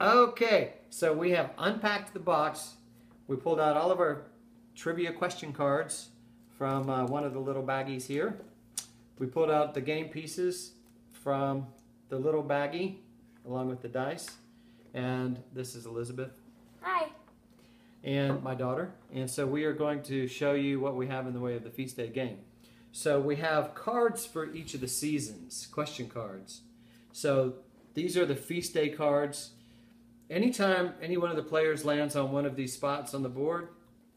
Okay, so we have unpacked the box. We pulled out all of our trivia question cards from one of the little baggies here. We pulled out the game pieces from the little baggie along with the dice. And this is Elizabeth. Hi. And my daughter. And so we are going to show you what we have in the way of the Feast Day game. So we have cards for each of the seasons, question cards. So these are the Feast Day cards. Anytime any one of the players lands on one of these spots on the board,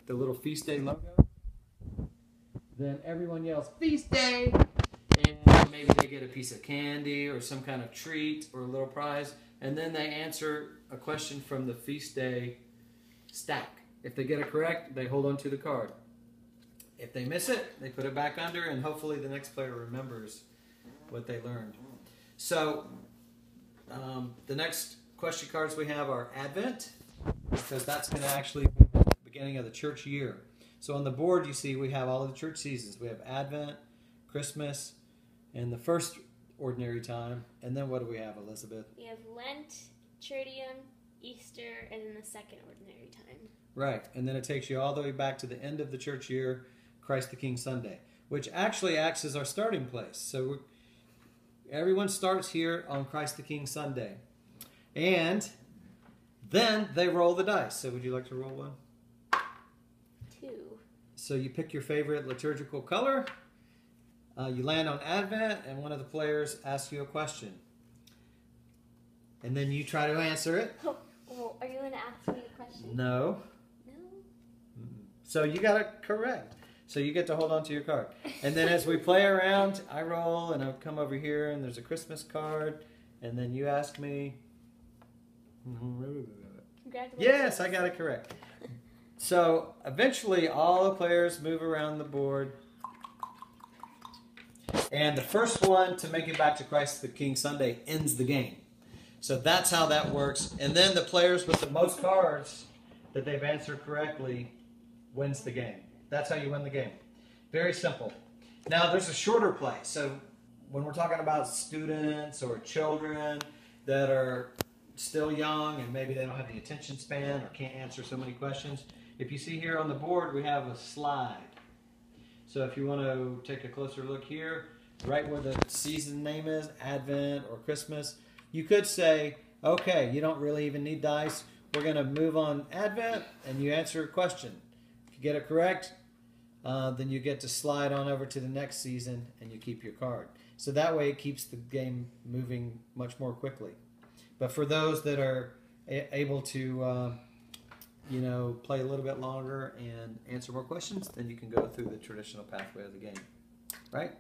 the little Feast Day logo, then everyone yells, Feast Day! And maybe they get a piece of candy or some kind of treat or a little prize. And then they answer a question from the Feast Day stack. If they get it correct, they hold on to the card. If they miss it, they put it back under, and hopefully the next player remembers what they learned. So the next question cards we have are Advent, because that's going to actually be the beginning of the church year. So on the board you see we have all of the church seasons. We have Advent, Christmas, and the first ordinary time. And then what do we have, Elizabeth? We have Lent, Triduum, Easter, and then the second ordinary time. Right, and then it takes you all the way back to the end of the church year, Christ the King Sunday, which actually acts as our starting place. So everyone starts here on Christ the King Sunday. And then they roll the dice. So would you like to roll one? 2. So you pick your favorite liturgical color. You land on Advent, and one of the players asks you a question. And then you try to answer it. Oh, well, are you going to ask me a question? No. No? So you got it correct. So you get to hold on to your card. And then as we play around, I roll, and I'll come over here, and there's a Christmas card. And then you ask me. Congratulations. Yes, I got it correct. So eventually all the players move around the board. And the first one to make it back to Christ the King Sunday ends the game. So that's how that works. And then the players with the most cards that they've answered correctly wins the game. That's how you win the game. Very simple. Now there's a shorter play. So when we're talking about students or children that are still young and maybe they don't have the attention span or can't answer so many questions, if you see here on the board we have a slide. So if you want to take a closer look here, right where the season name is, Advent or Christmas, you could say, okay, you don't really even need dice. We're going to move on Advent, and you answer a question. If you get it correct, then you get to slide on over to the next season, and you keep your card. So that way it keeps the game moving much more quickly. But for those that are able to play a little bit longer and answer more questions, then you can go through the traditional pathway of the game. Right?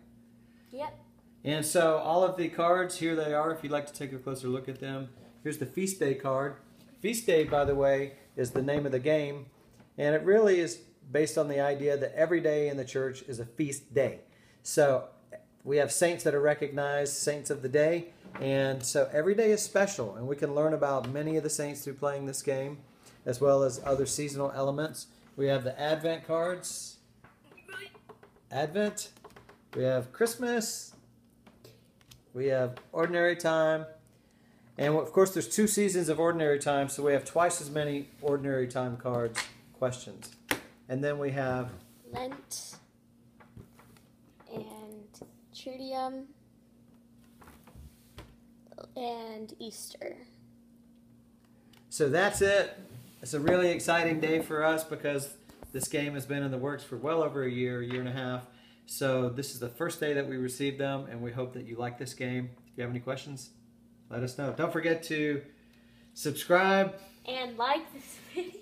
Yep. And so all of the cards, here they are if you'd like to take a closer look at them. Here's the Feast Day card. Feast Day, by the way, is the name of the game. And it really is based on the idea that every day in the church is a feast day. So we have saints that are recognized, saints of the day. And so every day is special. And we can learn about many of the saints through playing this game, as well as other seasonal elements. We have the Advent cards. Advent. We have Christmas. We have ordinary time. And of course there's 2 seasons of ordinary time, so we have twice as many ordinary time cards questions. And then we have Lent and Triduum and Easter. So that's it. It's a really exciting day for us because this game has been in the works for well over a year and a half. So this is the first day that we received them, and we hope that you like this game. If you have any questions, let us know. Don't forget to subscribe and like this video.